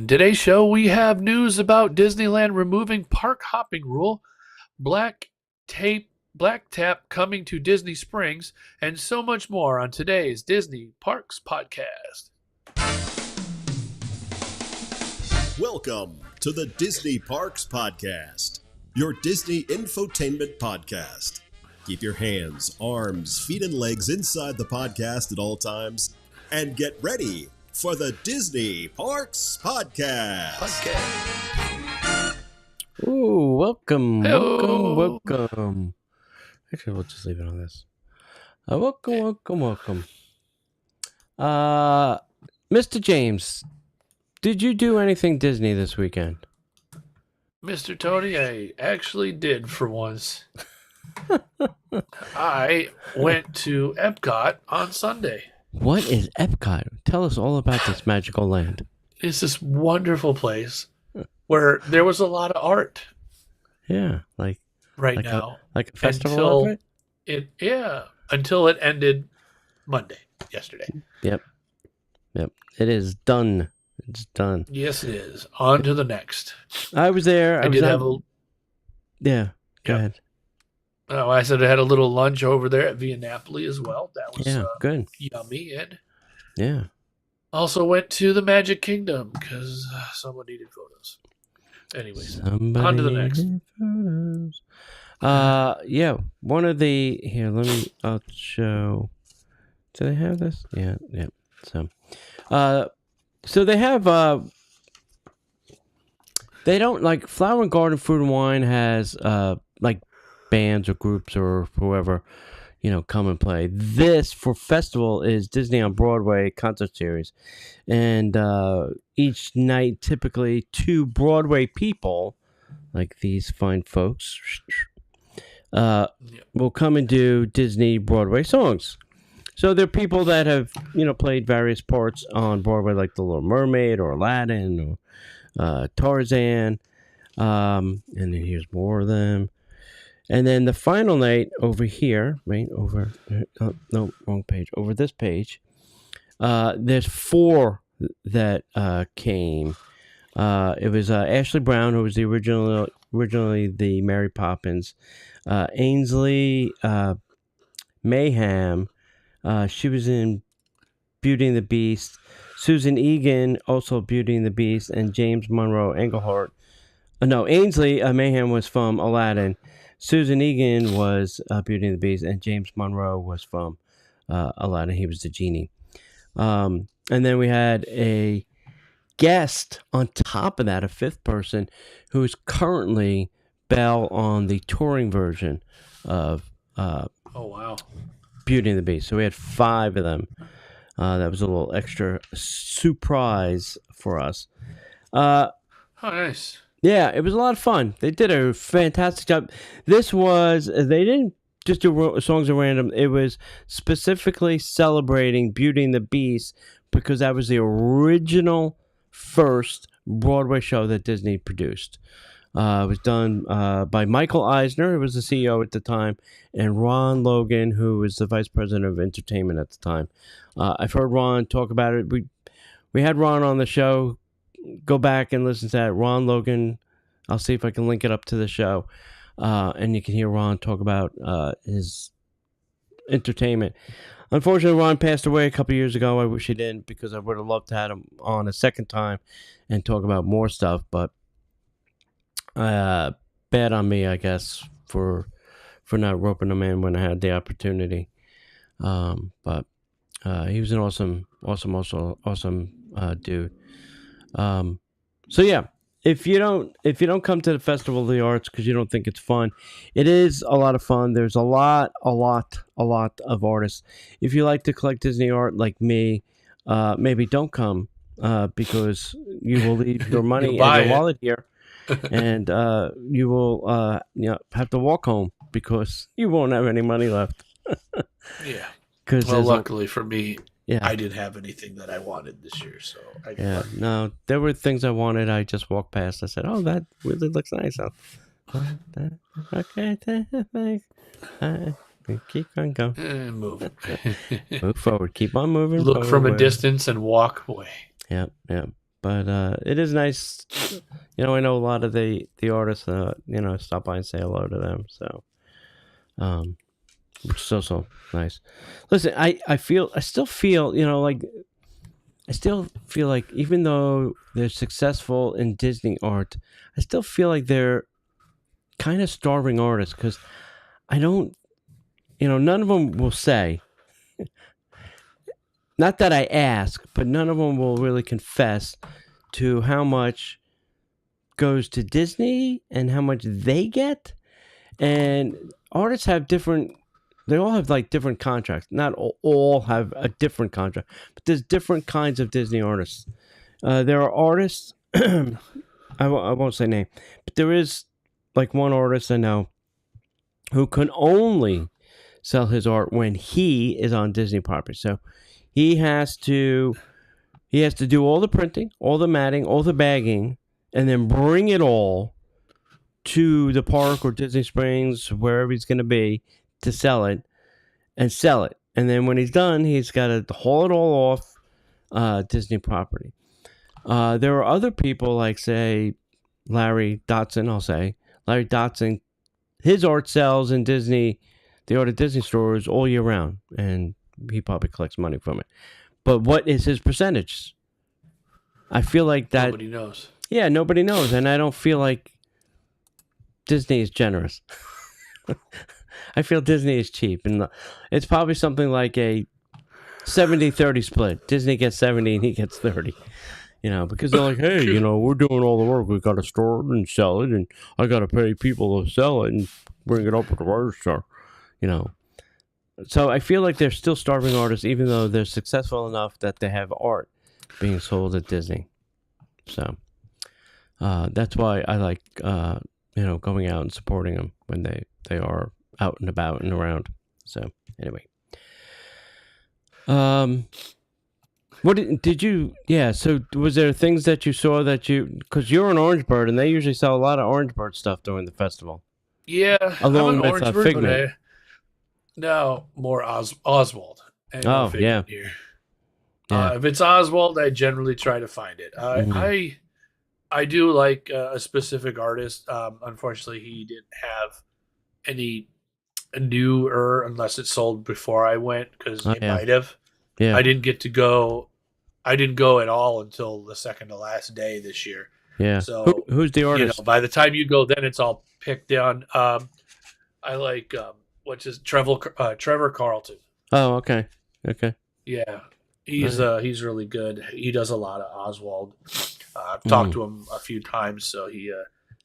In today's show, we have news about Disneyland removing park hopping rule, black black tap coming to Disney Springs, and so much more on today's Disney Parks podcast. Welcome to the Disney Parks Podcast, your Disney infotainment podcast. Keep your hands, arms, feet, and legs inside the podcast at all times, and get ready for the Disney Parks Podcast. Ooh, welcome. Hello. Actually, we'll just leave it on this. Welcome. Mr. James, did you do anything Disney this weekend? Mr. Tony, I actually did for once. I went to Epcot on Sunday. What is Epcot? Tell us all about this magical land. It's this wonderful place where there was a lot of art Yeah, like now. a festival of it? Until it ended yesterday. Yep. It is done. It's done. Yes, it is. On to the next. I was there. I Go ahead. Oh, I said I had a little lunch over there at Via Napoli as well. That was Good. yummy. And Yeah. also went to the Magic Kingdom because someone needed photos. Anyways, Somebody on to the next. needed photos. One of the I'll show. Do they have this? Yeah. So they have they don't like Flower and Garden Food and Wine has like bands or groups or whoever, come and play. This for festival is Disney on Broadway concert series. And each night, typically 2 Broadway people, like these fine folks, will come and do Disney Broadway songs. So they're people that have, played various parts on Broadway, like The Little Mermaid or Aladdin or Tarzan. And then here's more of them. And then the final night over here, right over, no, wrong page, over this page, there's 4 that came. It was Ashley Brown, who was the originally the Mary Poppins, Ainsley Mayhem, she was in Beauty and the Beast, Susan Egan, also Beauty and the Beast, and James Monroe Englehart. Ainsley Mayhem was from Aladdin. Susan Egan was Beauty and the Beast, and James Monroe was from Aladdin. He was the genie. And then we had a guest on top of that, a 5th person, who is currently Belle on the touring version of Oh, wow. Beauty and the Beast. So we had 5 of them. That was a little extra surprise for us. Oh, nice. Yeah, it was a lot of fun. They did a fantastic job. They didn't just do songs at random. It was specifically celebrating Beauty and the Beast because that was the original first Broadway show that Disney produced. It was done by Michael Eisner, who was the CEO at the time, and Ron Logan, who was the vice president of entertainment at the time. I've heard Ron talk about it. We had Ron on the show. Go back and listen to that. Ron Logan. I'll see if I can link it up to the show. And you can hear Ron talk about his entertainment. Unfortunately, Ron passed away a couple years ago. I wish he didn't because I would have loved to have him on a second time and talk about more stuff. But bad on me, I guess, for not roping him in when I had the opportunity. But he was an awesome dude. So yeah, if you don't come to the Festival of the Arts because you don't think it's fun, it is a lot of fun. There's a lot of artists. If you like to collect Disney art like me, maybe don't come because you will leave your money and your wallet here, and you will have to walk home because you won't have any money left. Yeah. Well, luckily for me, yeah, I didn't have anything that I wanted this year, so no, there were things I wanted. I just walked past. I said, "Oh, that really looks nice." Okay, thanks. Keep on going. Move. Move forward. Keep on moving. Look from a forward. distance and walk away. Yeah. But it is nice. I know a lot of the artists. Stop by and say hello to them. So, which is also nice. Listen, I still feel like even though they're successful in Disney art, I still feel like they're kind of starving artists because I don't, none of them will say. Not that I ask, but none of them will really confess to how much goes to Disney and how much they get. And artists have they all have like different contracts. Not all have a different contract, but there's different kinds of Disney artists. There are artists, I won't say name, but there is like one artist I know who can only sell his art when he is on Disney property. So he has to do all the printing, all the matting, all the bagging, and then bring it all to the park or Disney Springs, wherever he's going to be, to sell it. And then when he's done, he's got to haul it all off Disney property. There are other people like, say, Larry Dotson, Larry Dotson, his art sells in the art at Disney stores all year round, and he probably collects money from it. But what is his percentage? I feel like that... Nobody knows. Yeah, nobody knows, and I don't feel like Disney is generous. I feel Disney is cheap, and it's probably something like a 70-30 split. Disney gets 70 and he gets 30. Because they're like, hey, we're doing all the work. We got to store it and sell it, and I got to pay people to sell it and bring it up at the register. So I feel like they're still starving artists, even though they're successful enough that they have art being sold at Disney. So that's why I like, going out and supporting them when they are out and about and around. So anyway, what did you? Yeah. So was there things that you saw because you're an Orange Bird and they usually sell a lot of Orange Bird stuff during the festival. Yeah, along with Orange Bird, Figment. No, more Oswald. Oh, yeah. Here. Yeah. If it's Oswald, I generally try to find it. I do like a specific artist. Unfortunately, he didn't have any newer unless it sold before I went because it might have. Yeah. I didn't get to go. I didn't go at all until the second to last day this year. Yeah. So who's the artist? By the time you go, then it's all picked down. I like Trevor Carlton. Oh, okay. Okay. Yeah, he's really good. He does a lot of Oswald. I've talked to him a few times, so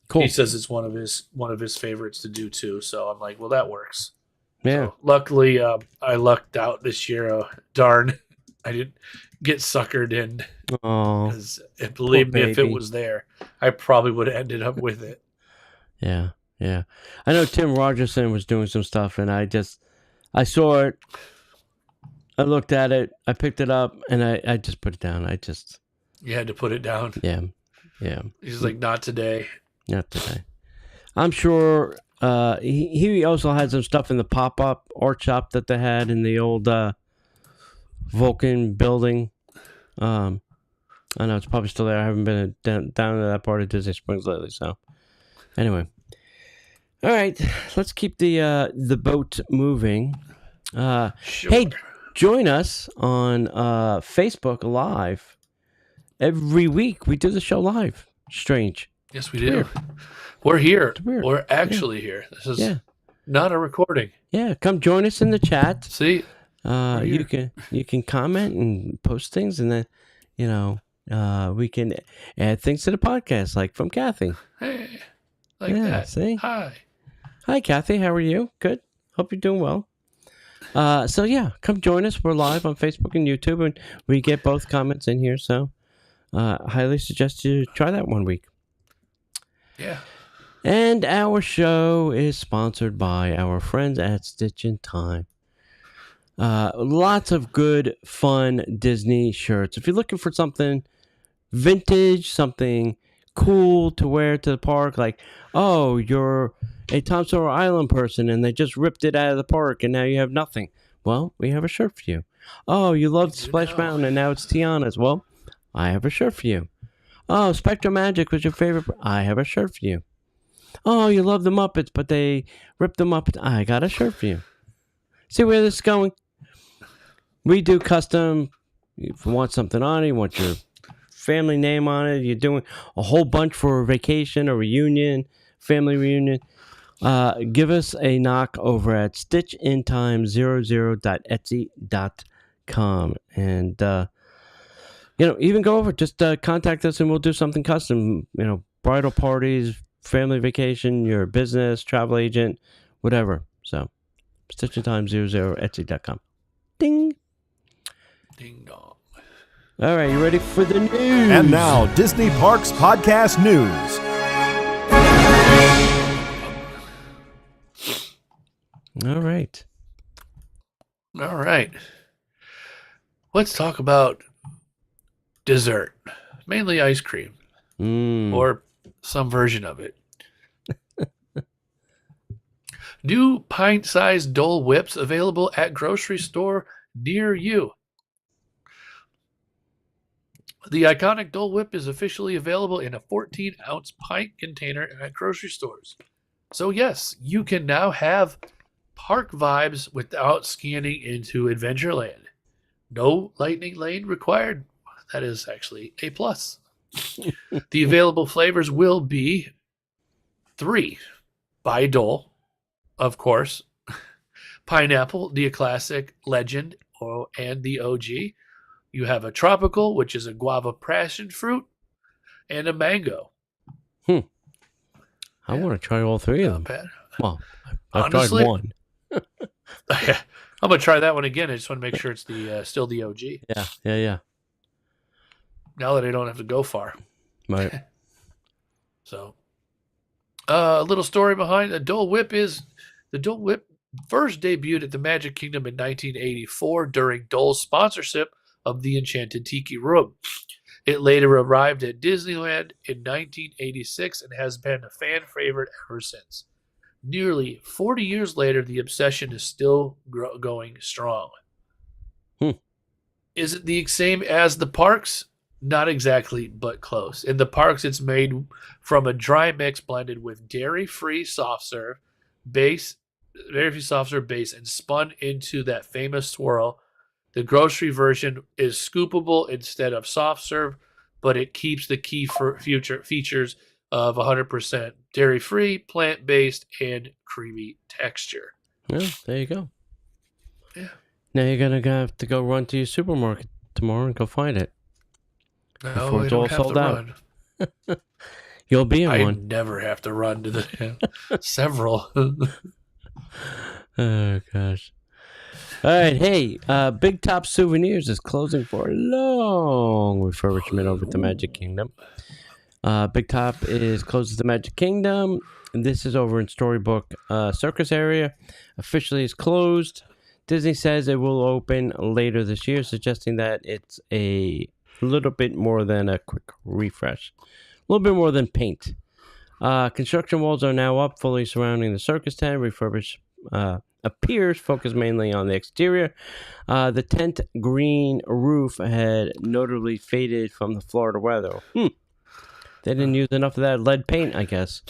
cool. He says it's one of his favorites to do too. So I'm like, well, that works. Yeah. So luckily, I lucked out this year. Darn, I didn't get suckered in. Oh, because believe me, if it was there, I probably would have ended up with it. Yeah. Yeah. I know Tim Rogerson was doing some stuff, and I saw it. I looked at it. I picked it up, and I just put it down. You had to put it down. Yeah. Yeah. He's like, not today. Not today. I'm sure he also had some stuff in the pop-up art shop that they had in the old Vulcan building. I know it's probably still there. I haven't been down to that part of Disney Springs lately. So anyway. All right. Let's keep the boat moving. Sure. Hey, join us on Facebook Live. Every week we do the show live. Strange. Yes, we do. We're here. Weird. We're actually here. This is not a recording. Yeah, come join us in the chat. See, you can comment and post things, and then we can add things to the podcast, like from Kathy. Hey, that. See? Hi, Kathy. How are you? Good. Hope you're doing well. So yeah, come join us. We're live on Facebook and YouTube, and we get both comments in here. So, highly suggest you try that one week. Yeah. And our show is sponsored by our friends at Stitch in Time. Lots of good, fun Disney shirts. If you're looking for something vintage, something cool to wear to the park, like, oh, you're a Tom Sawyer Island person and they just ripped it out of the park and now you have nothing. Well, we have a shirt for you. Oh, you loved Splash Mountain and now it's Tiana's. Well, I have a shirt for you. Oh, Spectrum Magic was your favorite. I have a shirt for you. Oh, you love the Muppets, but they ripped the Muppets. I got a shirt for you. See where this is going? We do custom. If you want something on it, you want your family name on it, you're doing a whole bunch for a vacation, a reunion, family reunion. Give us a knock over at stitchintime00.etsy.com. And, even go over, just contact us and we'll do something custom. Bridal parties, family vacation, your business, travel agent, whatever. So, stitchintime00.etsy.com. Ding. Ding dong. All right, you ready for the news? And now, Disney Parks Podcast News. All right. All right. Let's talk about dessert, mainly ice cream, or some version of it. New pint-sized Dole Whips available at grocery store near you. The iconic Dole Whip is officially available in a 14-ounce pint container at grocery stores. So yes, you can now have park vibes without scanning into Adventureland. No lightning lane required. That is actually a plus. The available flavors will be 3 by Dole, of course. Pineapple, the classic, legend, and the OG. You have a tropical, which is a guava passion fruit, and a mango. I want to try all 3 of them. Bad. Well, I've Honestly, tried one. I'm gonna try that one again. I just want to make sure it's the still the OG. Yeah. Now that I don't have to go far. Right. So, a little story behind the Dole Whip is the Dole Whip first debuted at the Magic Kingdom in 1984 during Dole's sponsorship of the Enchanted Tiki Room. It later arrived at Disneyland in 1986 and has been a fan favorite ever since. Nearly 40 years later, the obsession is still going strong. Is it the same as the parks? Not exactly, but close. In the parks, it's made from a dry mix blended with dairy-free soft serve base, and spun into that famous swirl. The grocery version is scoopable instead of soft serve, but it keeps the key features of 100% dairy-free, plant-based, and creamy texture. Well, there you go. Yeah. Now you're going to have to go run to your supermarket tomorrow and go find it. No, Before I it's don't all have sold to out. run. You'll be in I one. never have to run to the several. Oh, gosh. All right, hey, Big Top Souvenirs is closing for a long refurbishment over at the Magic Kingdom. Big Top is closed at the Magic Kingdom. And this is over in Storybook Circus area. Officially is closed. Disney says it will open later this year, suggesting that it's a little bit more than a quick refresh. A little bit more than paint. Construction walls are now up, fully surrounding the circus tent. Refurbished appears focused mainly on the exterior. The tent green roof had notably faded from the Florida weather. They didn't use enough of that lead paint, I guess.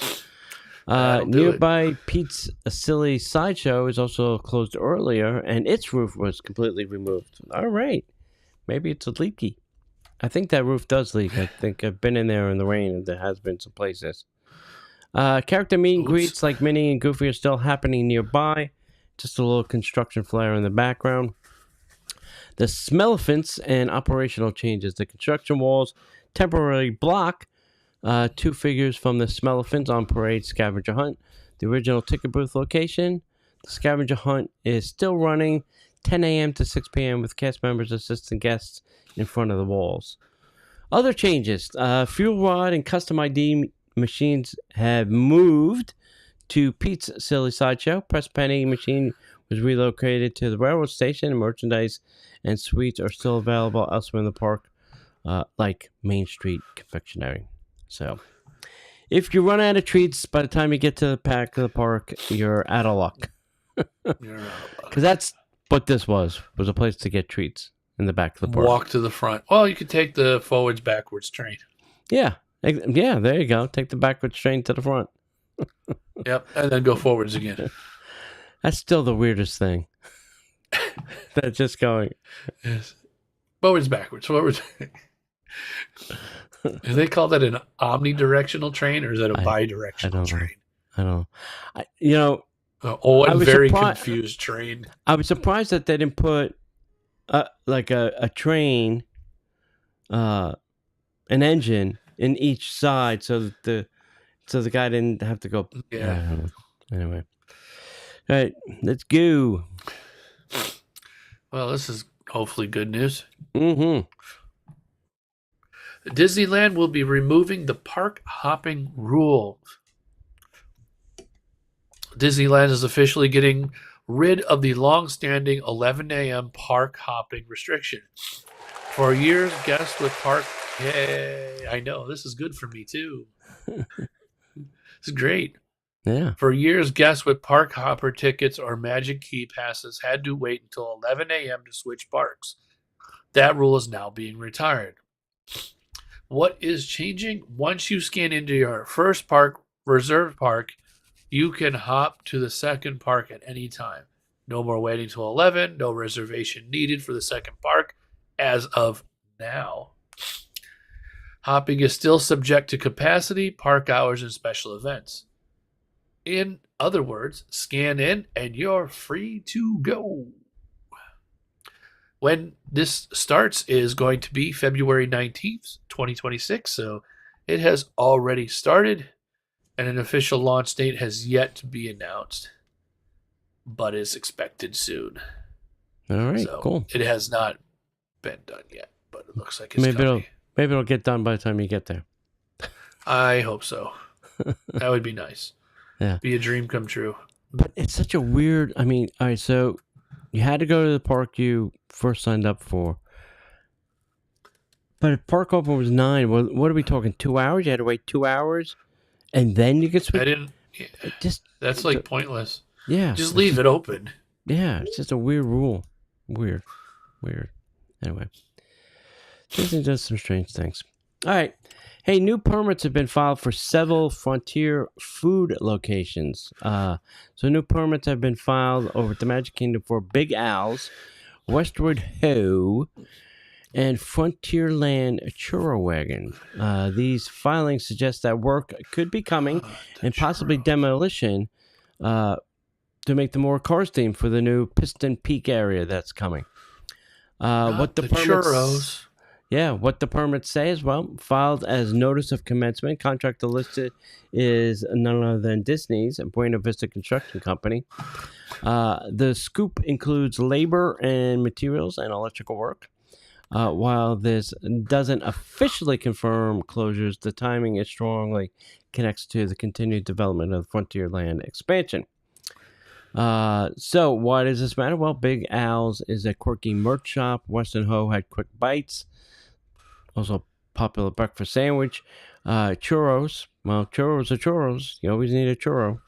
Nearby Pete's Silly Sideshow is also closed earlier, and its roof was completely removed. All right. Maybe it's a leaky. I think that roof does leak. I think I've been in there in the rain, and there has been some places. Character meet and greets like Minnie and Goofy are still happening nearby. Just a little construction flare in the background. The Smelephants and operational changes. The construction walls temporarily block 2 figures from the Smelephants on Parade Scavenger Hunt. The original ticket booth location. The Scavenger Hunt is still running 10 a.m. to 6 p.m. with cast members, assistant guests in front of the walls. Other changes. Fuel rod and custom ID machines have moved to Pete's Silly Sideshow. Press Penny machine was relocated to the railroad station. Merchandise and sweets are still available elsewhere in the park, like Main Street Confectionery. So, if you run out of treats by the time you get to the back of the park, you're out of luck. Because that's what this was a place to get treats in the back of the park. Walk to the front. Well, you could take the forwards backwards train. Yeah. Yeah, there you go. Take the backwards train to the front. Yep, and then go forwards again. That's still the weirdest thing. That's just going. Yes. Forwards, backwards, forwards. Do they call that an omnidirectional train, or is that a I bidirectional don't know. train? I don't know. I'm was very surprised- confused train. I was surprised that they didn't put like a train, an engine in each side, so that the guy didn't have to go. Yeah. I don't know. Anyway, all right, let's go. Well, this is hopefully good news. Mm-hmm. Disneyland will be removing the park hopping rule. Disneyland is officially getting rid of the long-standing 11 a.m. park hopping restriction. For years, guests with park... Hey, I know, this is good for me too. This is great. Yeah. For years, guests with park hopper tickets or Magic Key passes had to wait until 11 a.m. to switch parks. That rule is now being retired. What is changing? Once you scan into your first park, reserved park, you can hop to the second park at any time. No more waiting till 11, no reservation needed for the second park as of now. Hopping is still subject to capacity, park hours, and special events. In other words, scan in and you're free to go. When this starts is going to be February 19th, 2026, so it has already started, and an official launch date has yet to be announced, but is expected soon. All right. So Cool. it has not been done yet, but it looks like it's coming. Maybe it'll get done by the time you get there. I hope so. That would be nice. Yeah. Be a dream come true. But it's such a weird. I mean, all right. So you had to go to the park you first signed up for. But if park open was 9, what are we talking? 2 hours? You had to wait 2 hours, and then you could switch. I didn't. Just That's like pointless. yeah. Just leave it open. Yeah, it's just a weird rule. Weird. Anyway, Disney does some strange things. All right. Hey, new permits have been filed for several Frontier food locations. So new permits have been filed over at the Magic Kingdom for Big Al's, Westward Ho, and Frontierland Churro Wagon. These filings suggest that work could be coming and possibly demolition to make the more cars theme for the new Piston Peak area that's coming. What the permits, churros. Yeah, what the permits say as well, filed as notice of commencement. Contractor listed is none other than Disney's Buena Vista Construction Company. The scoop includes labor and materials and electrical work. While this doesn't officially confirm closures, the timing is strongly connects to the continued development of Frontierland expansion. So why does this matter? Well, Big Al's is a quirky merch shop. Weston Ho had quick bites, also a popular breakfast sandwich. Churros. Well, churros are churros. You always need a churro.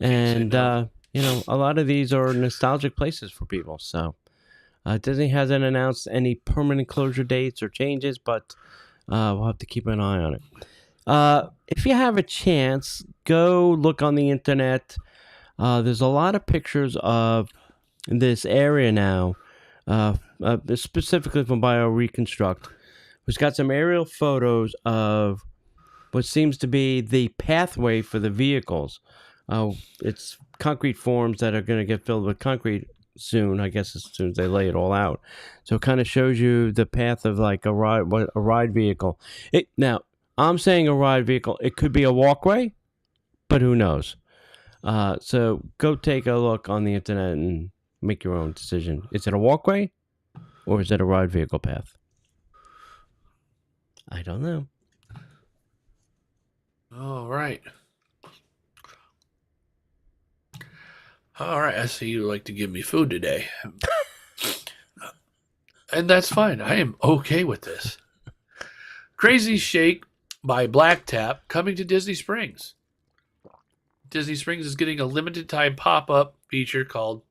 And, a lot of these are nostalgic places for people. So Disney hasn't announced any permanent closure dates or changes, but we'll have to keep an eye on it. If you have a chance, go look on the internet. There's a lot of pictures of this area now, specifically from Bio Reconstruct, who's got some aerial photos of what seems to be the pathway for the vehicles. It's concrete forms that are going to get filled with concrete soon, I guess, as soon as they lay it all out. So it kind of shows you the path of like a ride vehicle. Now, I'm saying a ride vehicle. It could be a walkway, but who knows? So go take a look on the internet and make your own decision. Is it a walkway or is it a ride vehicle path? I don't know. All right. I see you like to give me food today. And that's fine. I am okay with this. Crazy Shake by Black Tap coming to Disney Springs. Disney Springs is getting a limited time pop-up feature called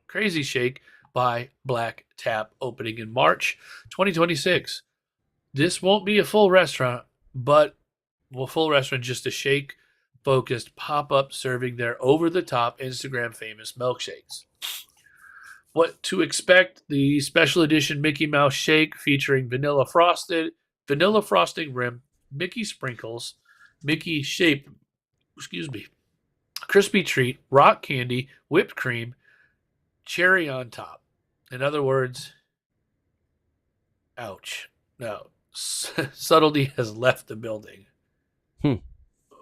Crazy Shake by Black Tap opening in March 2026. This won't be a full restaurant, but full restaurant, just a shake-focused pop-up serving their over-the-top Instagram famous milkshakes. What to expect? The special edition Mickey Mouse shake featuring vanilla frosting rim, Mickey sprinkles, Mickey shape, crispy treat, rock candy, whipped cream, cherry on top. In other words, ouch. No, subtlety has left the building.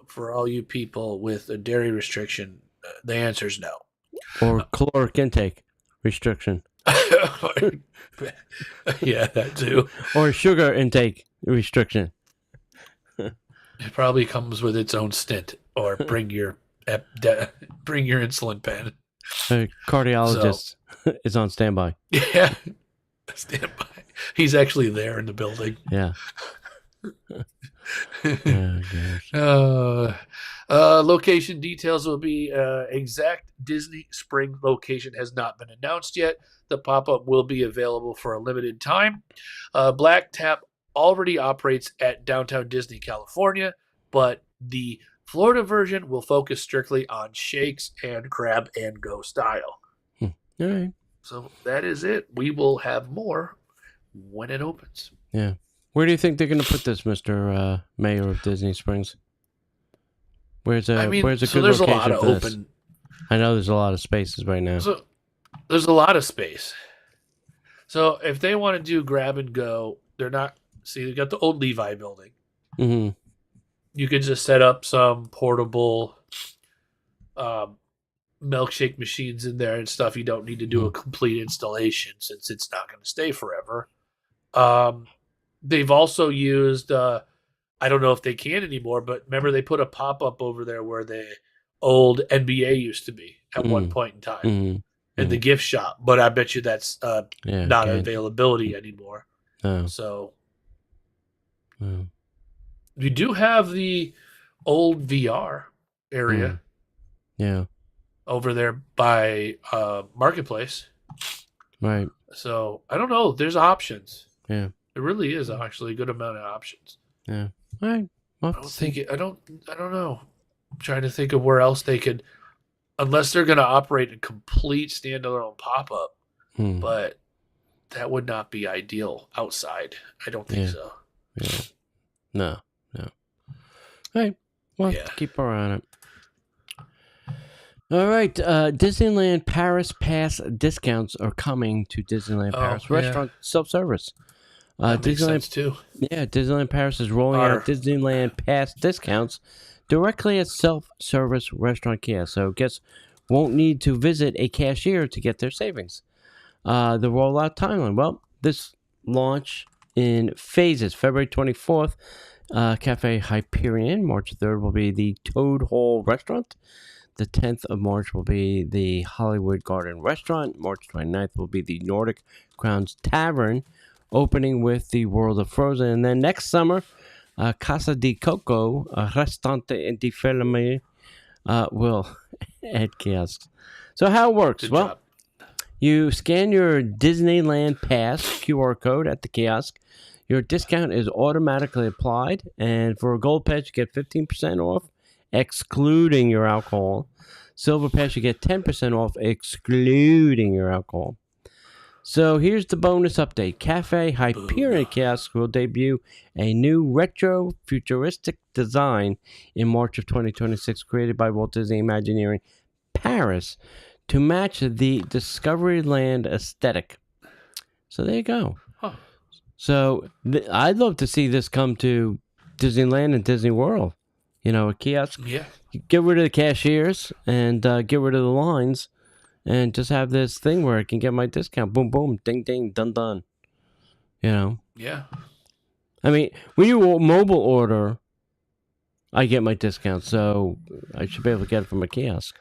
For all you people with a dairy restriction, the answer is no. Or caloric intake restriction. Yeah, that too. Or sugar intake restriction. It probably comes with its own stint. Or bring your insulin pen. A cardiologist is on standby. Yeah, standby. He's actually there in the building. Yeah. Location details will be exact Disney Spring location has not been announced yet. The pop-up will be available for a limited time. Black Tap already operates at downtown Disney, California, but the Florida version will focus strictly on shakes and grab and go style. All right. So that is it. We will have more when it opens. Yeah. Where do you think they're going to put this, Mr. Mayor of Disney Springs? Where's a good there's location a lot of for this? open. I know there's a lot of spaces right now. So there's a lot of space. So if they want to do grab and go, they're not. See, they got the old Levi building. Mm-hmm. You could just set up some portable milkshake machines in there and stuff. You don't need to do a complete installation since it's not going to stay forever. They've also used, I don't know if they can anymore, but remember they put a pop-up over there where the old NBA used to be at one point in time in the gift shop. But I bet you that's not availability anymore. Oh. So we do have the old VR area over there by Marketplace. Right. So I don't know. There's options. Yeah. It really is actually a good amount of options. Yeah. All right. Well, I don't know. I'm trying to think of where else they could, unless they're going to operate a complete standalone pop-up. But that would not be ideal outside. I don't think so. Yeah. No. All right. Well, keep our eye on it. All right. Disneyland Paris Pass discounts are coming to Disneyland Paris restaurant self-service. That makes sense too. Yeah, Disneyland Paris is rolling out Disneyland Pass discounts directly at self-service restaurant kiosks. So guests won't need to visit a cashier to get their savings. The rollout timeline. Well, this launch in phases. February 24th, Cafe Hyperion. March 3rd will be the Toad Hall Restaurant. The 10th of March will be the Hollywood Garden Restaurant. March 29th will be the Nordic Crowns Tavern, opening with the World of Frozen. And then next summer, Casa di Coco, Restaurante di Fermi, will add kiosks. So how it works? Good well, job. You scan your Disneyland Pass QR code at the kiosk. Your discount is automatically applied. And for a Gold Pass, you get 15% off, excluding your alcohol. Silver Pass, you get 10% off, excluding your alcohol. So here's the bonus update. Cafe Hyperion kiosk will debut a new retro futuristic design in March of 2026, created by Walt Disney Imagineering Paris to match the Discoveryland aesthetic. So there you go. Huh. So I'd love to see this come to Disneyland and Disney World. You know, a kiosk. Yeah. Get rid of the cashiers and get rid of the lines. And just have this thing where I can get my discount. Boom, boom, ding, ding, done, done. You know? Yeah. I mean, when you mobile order, I get my discount. So I should be able to get it from a kiosk.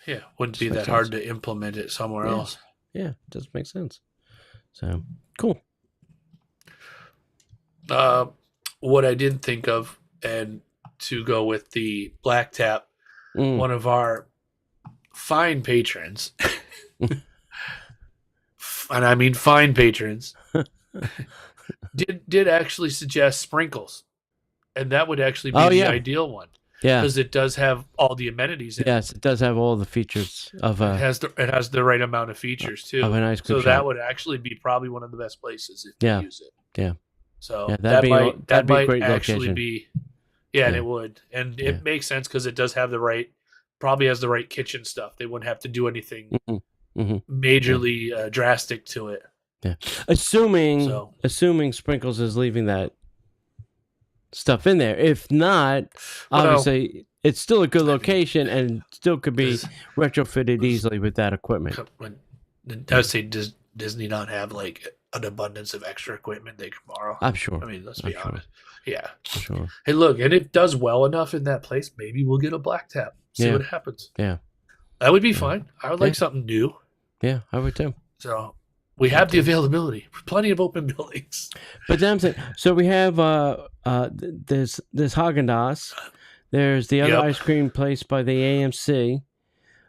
Yeah. Wouldn't be that hard to implement it somewhere else. Yeah, it does make sense. So, cool. What I didn't think of, and to go with the Black Tap, one of our fine patrons, and I mean fine patrons, did actually suggest sprinkles. and that would actually be Oh, the yeah. ideal one Yeah. because it does have all the amenities in it. Yes, it does have all the features of It has the right amount of features too. of an ice cream So shop. that would actually be probably one of the best places if Yeah. they use it. Yeah. So Yeah, that might that'd be a might great actually location. be, yeah, and Yeah. it would, and Yeah. it makes sense because it does have probably has the right kitchen stuff. They wouldn't have to do anything hmm majorly drastic to it. Yeah. Assuming So Sprinkles is leaving that stuff in there. If not, Well, obviously it's still a good I mean, location and still could be does- retrofitted easily with that equipment. when I would say, does Disney not have like an abundance of extra equipment they can borrow? I'm sure. I mean, let's I'm be sure. honest. Yeah. I'm sure. Hey, look, and it does well enough in that place. Maybe we'll get a black tap. See Yeah. what happens. Yeah. That would be fine. I would like Yeah. something new. Yeah, I would too. So we have the availability. Plenty of open buildings. But then I'm saying, so we have there's Haagen-Dazs. There's the other Yep. ice cream place by the AMC.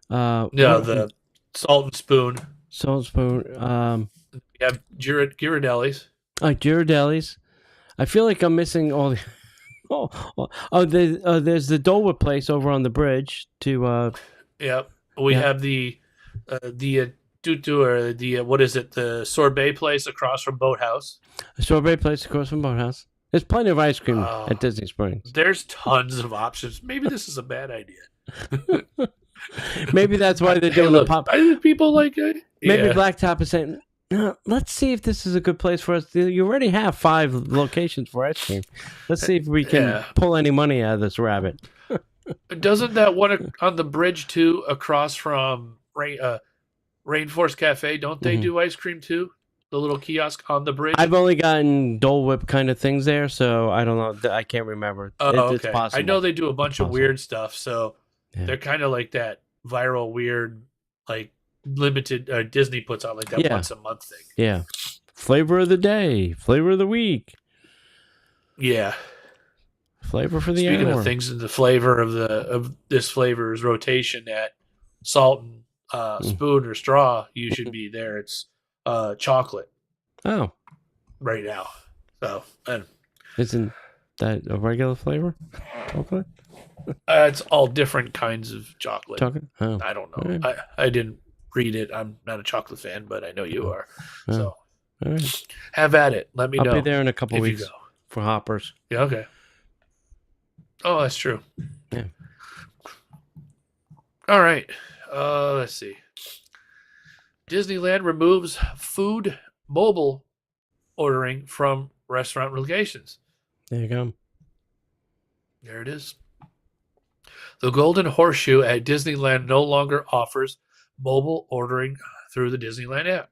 Yeah, the Salt and Spoon. Salt Spoon. We have Ghirardelli's. Ghirardelli's. I feel like I'm missing all the. There's the Dole Whip place over on the bridge to. Yep. We Yeah. have the tutu or the what is it? The sorbet place across from Boathouse. Strawberry place across from Boathouse. There's plenty of ice cream Oh. at Disney Springs. There's tons of options. Maybe this is a bad idea. Maybe that's why they're Hey, doing look, the pop. I think people like it. Maybe Yeah. Blacktop is saying, "No, let's see if this is a good place for us. You already have 5 locations for ice cream. Let's see if we can Yeah. pull any money out of this rabbit." Doesn't that one on the bridge too, across from Rainforest Cafe? Don't they Mhm. do ice cream too? The little kiosk on the bridge. I've only gotten Dole Whip kind of things there, so I don't know. I can't remember. It's Okay. possible. I know they do a bunch of possible. weird stuff, so Yeah. they're kind of like that viral weird, like limited Disney puts out like that Yeah. once a month thing. Yeah. Flavor of the day, flavor of the week, Yeah. flavor for the Speaking hour. of things in the flavor of this flavor's rotation at Salt and Spoon or Straw, you should be there. It's chocolate Oh, right now. So and isn't that a regular flavor? Chocolate? it's all different kinds of chocolate. Chocolate? Oh. I don't know. Alright. I didn't read it. I'm not a chocolate fan, but I know you are. Oh. So All right. have at it. Let me I'll know be there in a couple if weeks you go. for hoppers. Yeah, okay. Oh, that's true. Yeah. All right. Let's see. Disneyland removes food mobile ordering from restaurant locations. There you go. There it is. The Golden Horseshoe at Disneyland no longer offers mobile ordering through the Disneyland app.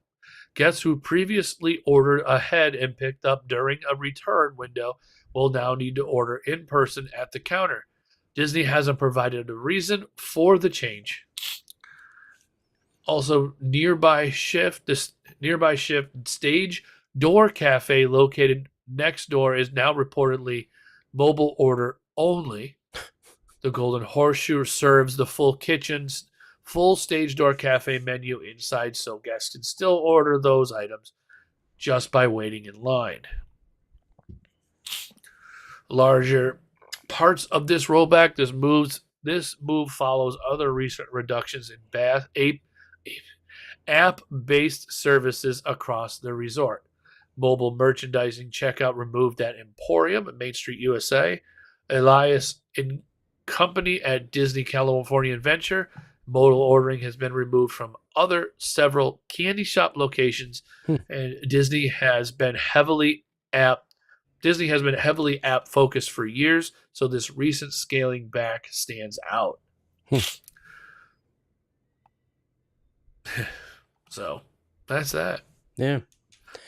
Guests who previously ordered ahead and picked up during a return window will now need to order in person at the counter. Disney hasn't provided a reason for the change. Also, nearby shift Stage Door Cafe located next door is now reportedly mobile order only. The Golden Horseshoe serves the full kitchen's full Stage Door Cafe menu inside, so guests can still order those items just by waiting in line. Larger parts of this rollback, this move follows other recent reductions in app-based services across the resort. Mobile merchandising checkout removed at Emporium at Main Street, USA. Elias and Company at Disney California Adventure. Mobile ordering has been removed from several candy shop locations, and Disney has been heavily app focused for years, so this recent scaling back stands out. So that's that. Yeah.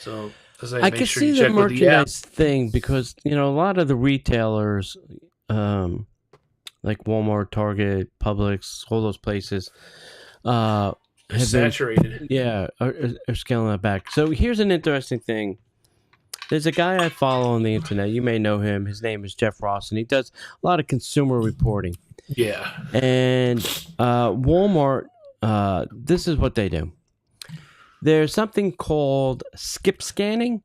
So as I make can sure see you the check with the app. merchandise thing because, a lot of the retailers, like Walmart, Target, Publix, all those places, have been, Saturated. are scaling that back. So here's an interesting thing. There's a guy I follow on the internet. You may know him. His name is Jeff Ross, and he does a lot of consumer reporting. Yeah. And Walmart, this is what they do. There's something called skip scanning,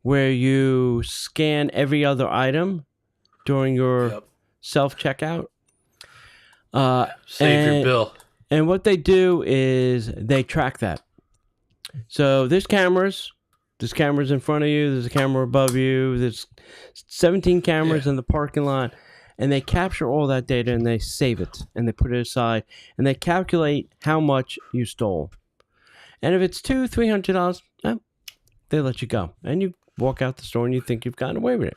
where you scan every other item during your Yep. self-checkout. Save your bill. And what they do is they track that. So there's cameras. There's cameras in front of you. There's a camera above you. There's 17 cameras in the parking lot. And they capture all that data and they save it. And they put it aside. And they calculate how much you stole. And if it's $200-$300, they let you go. And you walk out the store and you think you've gotten away with it.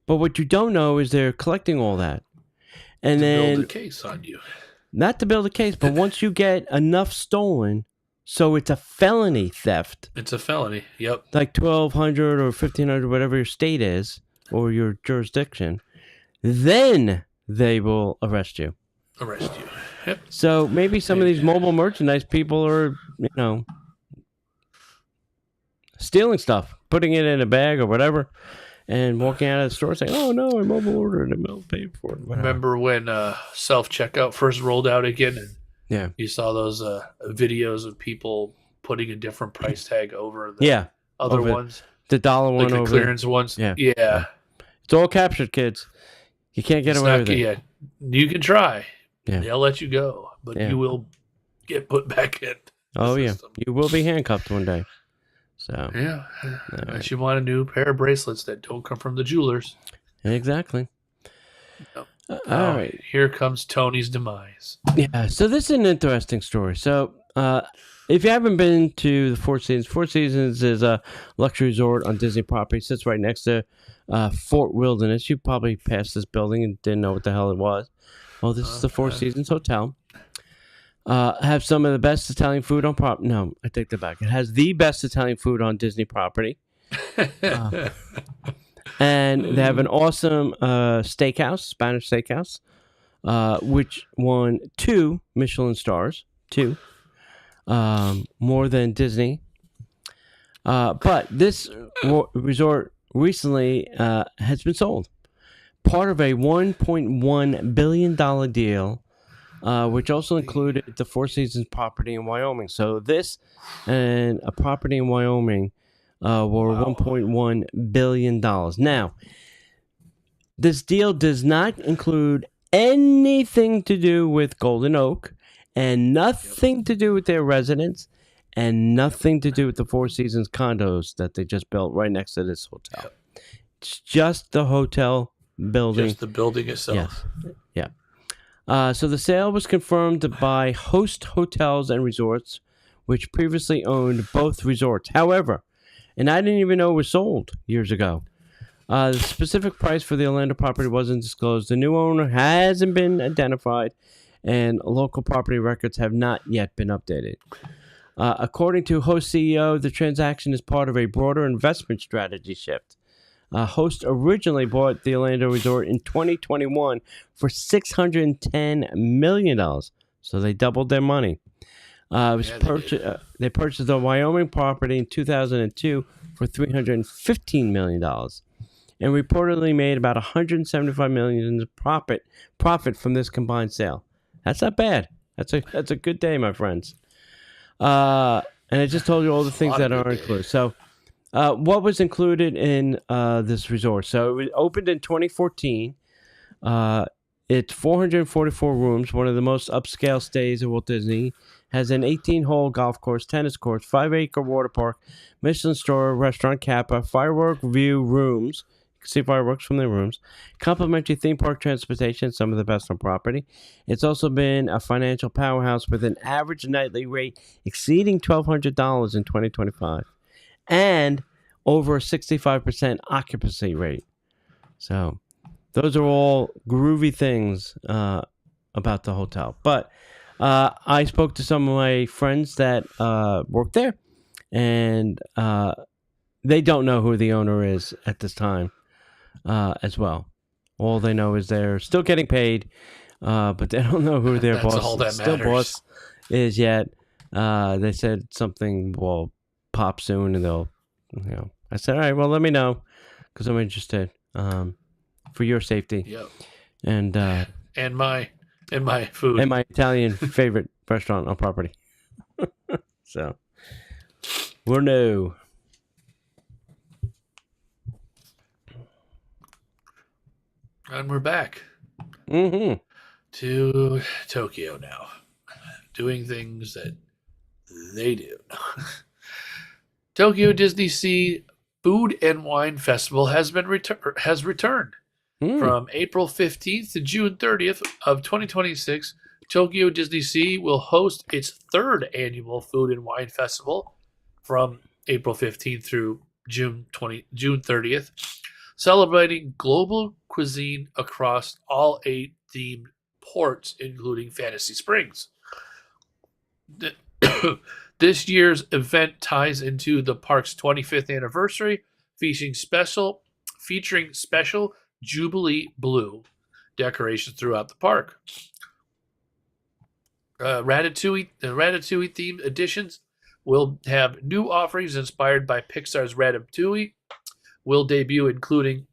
But what you don't know is they're collecting all that. And To then build a case on you. not to build a case, but once you get enough stolen, so it's a felony theft, It's a felony. Yep. like 1,200 or 1,500, whatever your state is or your jurisdiction, then they will arrest you. Arrest you. Yep. So maybe some of these mobile merchandise people are, stealing stuff, putting it in a bag or whatever, and walking out of the store saying, "Oh no, I mobile ordered and I'll pay for it." Whatever. Remember when self-checkout first rolled out again? And Yeah. you saw those videos of people putting a different price tag over the Yeah. other over ones, the dollar like one the over clearance ones. Yeah. Yeah. It's all captured, kids. You can't get It's away not- with it. Yeah. You can try. Yeah. They'll let you go, but Yeah. you will get put back in. the Oh yeah, system. you will be handcuffed one day. So Yeah. right. Unless you want a new pair of bracelets that don't come from the jewelers. exactly. Yep. All Oh, right. Here comes Tony's demise. Yeah. So this is an interesting story. So if you haven't been to the Four Seasons is a luxury resort on Disney property. It sits right next to Fort Wilderness. You probably passed this building and didn't know what the hell it was. Well, this is the Four Seasons Hotel. Have some of the best Italian food on property. No, I take that back. It has the best Italian food on Disney property. And they have an awesome steakhouse, Spanish steakhouse, which won 2 Michelin stars, 2, more than Disney. But this resort recently has been sold. Part of a $1.1 billion deal, which also included the Four Seasons property in Wyoming. So this and a property in Wyoming were $1.1 billion. Now, this deal does not include anything to do with Golden Oak and nothing to do with their residents and nothing to do with the Four Seasons condos that they just built right next to this hotel. It's just the hotel building. Just the building itself. Yes. Yeah. So the sale was confirmed by Host Hotels and Resorts, which previously owned both resorts. However, and I didn't even know it was sold years ago. The specific price for the Orlando property wasn't disclosed. The new owner hasn't been identified, and local property records have not yet been updated. According to Host CEO, the transaction is part of a broader investment strategy shift. Host originally bought the Orlando Resort in 2021 for $610 million. So they doubled their money. They purchased the Wyoming property in 2002 for $315 million. And reportedly made about $175 million in profit from this combined sale. That's not bad. That's a good day, my friends. And I just told you all the things that are included. So what was included in this resort? So it opened in 2014. It's 444 rooms, one of the most upscale stays at Walt Disney. Has an 18-hole golf course, tennis courts, 5-acre water park, Michelin star, restaurant, Kappa, firework view rooms. You can see fireworks from their rooms. Complimentary theme park transportation, some of the best on property. It's also been a financial powerhouse with an average nightly rate exceeding $1,200 in 2025. And over a 65% occupancy rate. So those are all groovy things about the hotel. But I spoke to some of my friends that work there, and they don't know who the owner is at this time as well. All they know is they're still getting paid, but they don't know who their That's all that matters. boss is yet. They said something will pop soon, and they'll, I said, all right, well, let me know, because I'm interested for your safety. Yep. And my food. and my Italian favorite restaurant on property. So, we'll know. And we're back Mm-hmm. to Tokyo now, doing things that they do. Tokyo Disney Sea Food and Wine Festival has returned Mm. from April 15th to June 30th of 2026. Tokyo Disney Sea will host its third annual Food and Wine Festival from April 15th through June 30th, celebrating global cuisine across all 8 themed ports, including Fantasy Springs. This year's event ties into the park's 25th anniversary, featuring special Jubilee Blue decorations throughout the park. The Ratatouille themed editions will have new offerings inspired by Pixar's Ratatouille. Will debut, including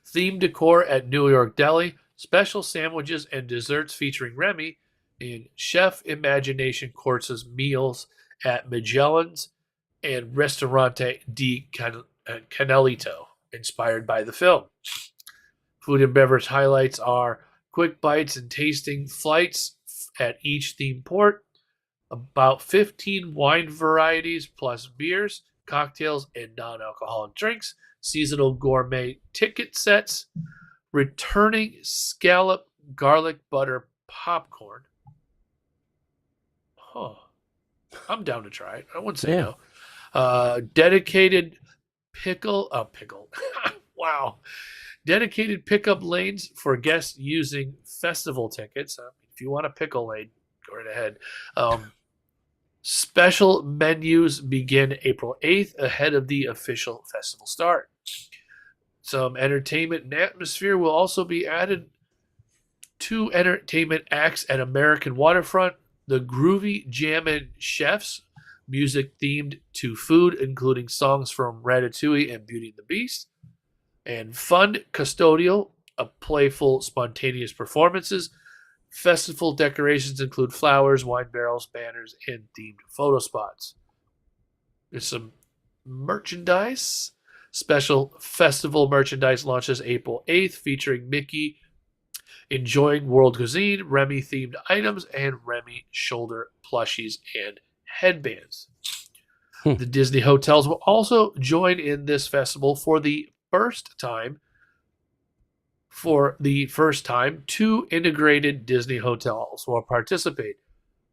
themed decor at New York Deli, special sandwiches and desserts featuring Remy, and Chef Imagination courses meals at Magellan's and Ristorante di Canelito, inspired by the film. Food and beverage highlights are quick bites and tasting flights at each theme port, about 15 wine varieties plus beers, cocktails, and non-alcoholic drinks, seasonal gourmet ticket sets, returning scallop garlic butter popcorn. Huh. I'm down to try it. I wouldn't say no. Dedicated pickle. Wow. Dedicated pickup lanes for guests using festival tickets. If you want a pickle lane, go right ahead. Special menus begin April 8th ahead of the official festival start. Some entertainment and atmosphere will also be added. 2 entertainment acts at American Waterfront. The Groovy Jammin' Chefs, music themed to food, including songs from Ratatouille and Beauty and the Beast. And Fun Custodial, a playful, spontaneous performances. Festival decorations include flowers, wine barrels, banners, and themed photo spots. There's some merchandise. Special festival merchandise launches April 8th, featuring Mickey enjoying world cuisine, Remy-themed items, and Remy shoulder plushies and headbands. The Disney hotels will also join in this festival for the first time. 2 integrated Disney hotels will participate.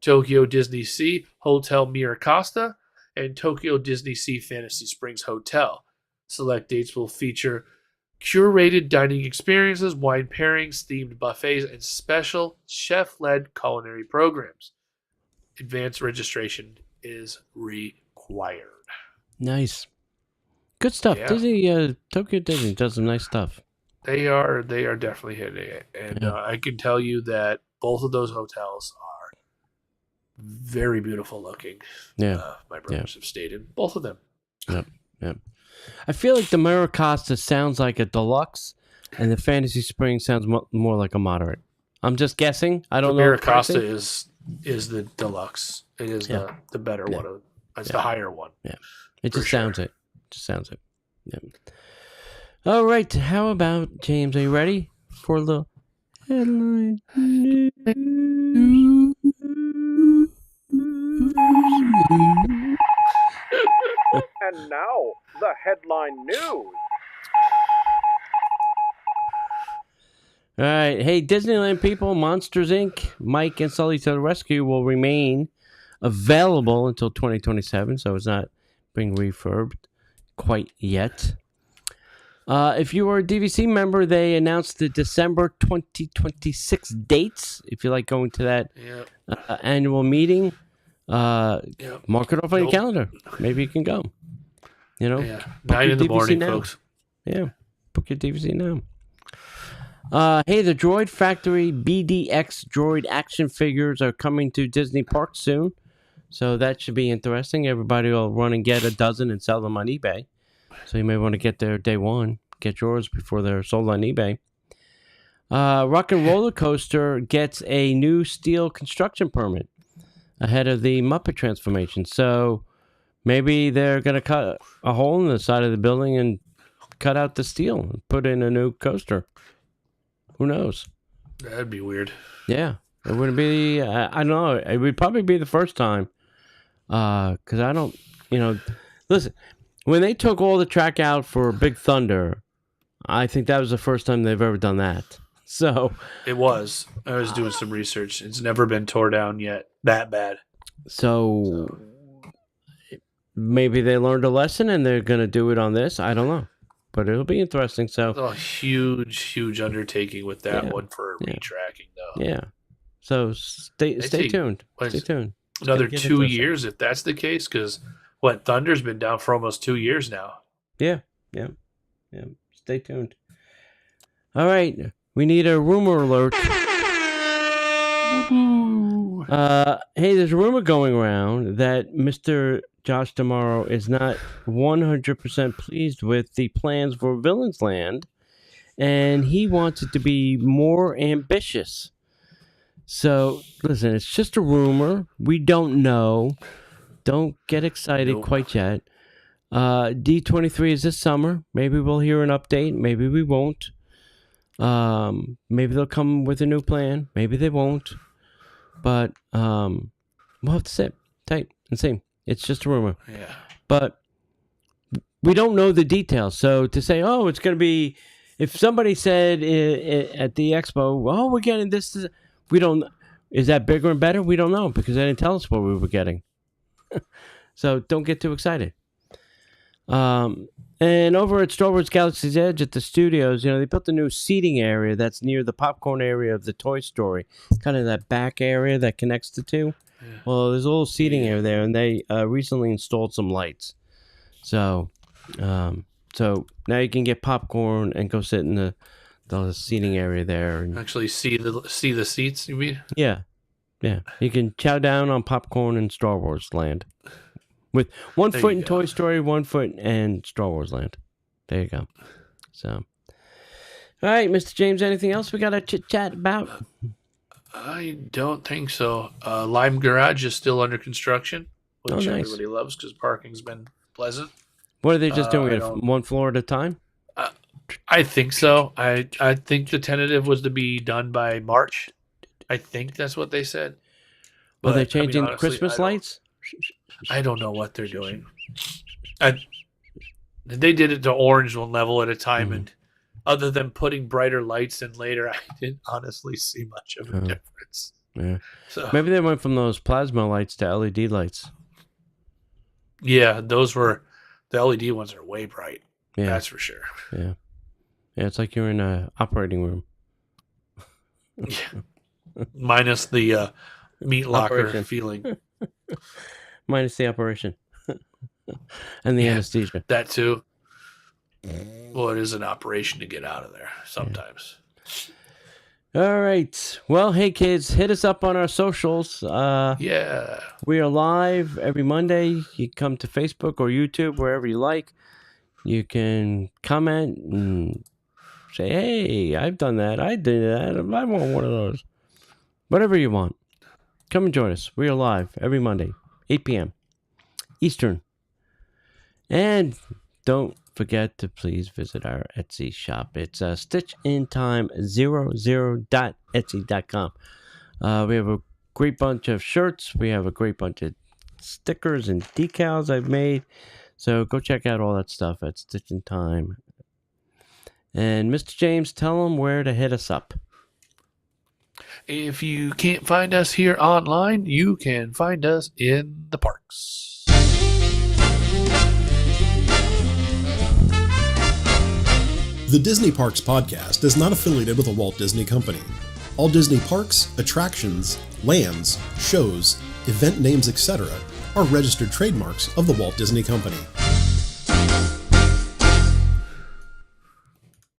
Tokyo Disney Sea Hotel Miracosta and Tokyo Disney Sea Fantasy Springs Hotel. Select dates will feature curated dining experiences, wine pairings, themed buffets, and special chef-led culinary programs. Advanced registration is required. Nice. Good stuff. Yeah. Disney, Tokyo Disney does some nice stuff. They are definitely hitting it. And I can tell you that both of those hotels are very beautiful looking. Yeah. My brothers have stayed in both of them. Yep. I feel like the Miracosta sounds like a deluxe, and the Fantasy Springs sounds more like a moderate. I'm just guessing. I don't know. Miracosta is the deluxe. It is the better one. It's the higher one. Yeah. It just sounds it. Yeah. All right. How about, James, are you ready for the headline news? And now, the headline news. All right. Hey, Disneyland people, Monsters, Inc., Mike and Sully to the Rescue will remain available until 2027, so it's not being refurbed quite yet. If you are a DVC member, they announced the December 2026 dates. If you like going to that annual meeting, mark it off on your calendar. Maybe you can go. 9 in the morning, now. folks. Yeah, book your DVC now. Hey, the Droid Factory BDX Droid action figures are coming to Disney Park soon, so that should be interesting. Everybody will run and get a dozen and sell them on eBay. So you may want to get there day one. Get yours before they're sold on eBay. Rock and Roller Coaster gets a new steel construction permit ahead of the Muppet transformation. So maybe they're going to cut a hole in the side of the building and cut out the steel and put in a new coaster. Who knows? That'd be weird. Yeah, it wouldn't be. I don't know. It would probably be the first time. Because I don't, listen. When they took all the track out for Big Thunder, I think that was the first time they've ever done that. So It was. I was doing some research. It's never been tore down yet. That bad. So maybe they learned a lesson and they're going to do it on this. I don't know. But it'll be interesting. So A huge undertaking with that Yeah. one for Yeah. retracking, though. yeah. So stay take- tuned. what Stay is- tuned. It's Another gonna get 2 interesting. years if that's the case, because Thunder's been down for almost 2 years now. Yeah. Stay tuned. All right. We need a rumor alert. Hey, there's a rumor going around that Mr. Josh Tomorrow is not 100% pleased with the plans for Villains Land, and he wants it to be more ambitious. So, listen, it's just a rumor. We don't know. Don't get excited Nope. quite yet. D23 is this summer. Maybe we'll hear an update. Maybe we won't. Maybe they'll come with a new plan. Maybe they won't. But we'll have to sit tight and see. It's just a rumor. Yeah. But we don't know the details. So to say, oh, it's going to be, if somebody said at the expo, oh, we're getting this, we don't, is that bigger and better? We don't know because they didn't tell us what we were getting. So don't get too excited. And over at Star Wars Galaxy's Edge at the studios, they built a new seating area that's near the popcorn area of the Toy Story, kind of that back area that connects the two. Yeah. Well, there's a little seating area there, and they recently installed some lights. So now you can get popcorn and go sit in the seating area there. And, Actually see the seats, you mean? yeah. You can chow down on popcorn in Star Wars Land. With one There foot you in go. Toy Story, 1 foot in Star Wars Land. There you go. So, all right, Mr. James, anything else we got to chit-chat about? I don't think so. Lime Garage is still under construction, which Oh, nice. everybody loves because parking's been pleasant. What are they just doing I it don't- one floor at a time? I think so. I think the tentative was to be done by March. I think that's what they said. Are they But, I mean, changing the honestly, Christmas I don't- lights? I don't know what they're doing. They did it to orange one level at a time, and other than putting brighter lights in later, I didn't honestly see much of a Oh. difference. Yeah. So Maybe they went from those plasma lights to LED lights. yeah, those were the LED ones are way bright. Yeah. That's for sure. Yeah, it's like you're in a operating room. Minus the meat locker Operation. feeling. Minus the operation. And the Yeah. anesthesia. That too. Well, it is an operation to get out of there sometimes. All right. Well, hey, kids, hit us up on our socials. Yeah. We are live every Monday. You come to Facebook or YouTube, wherever you like. You can comment and say, hey, I've done that. I did that. I want one of those. Whatever you want. Come and join us. We are live every Monday, 8 p.m. Eastern. And don't forget to please visit our Etsy shop. It's stitchintime00.etsy.com. We have a great bunch of shirts. We have a great bunch of stickers and decals I've made. So go check out all that stuff at Stitch in Time. And Mr. James, tell them where to hit us up. If you can't find us here online, you can find us in the parks. The Disney Parks podcast is not affiliated with the Walt Disney Company. All Disney parks, attractions, lands, shows, event names, etc. are registered trademarks of the Walt Disney Company.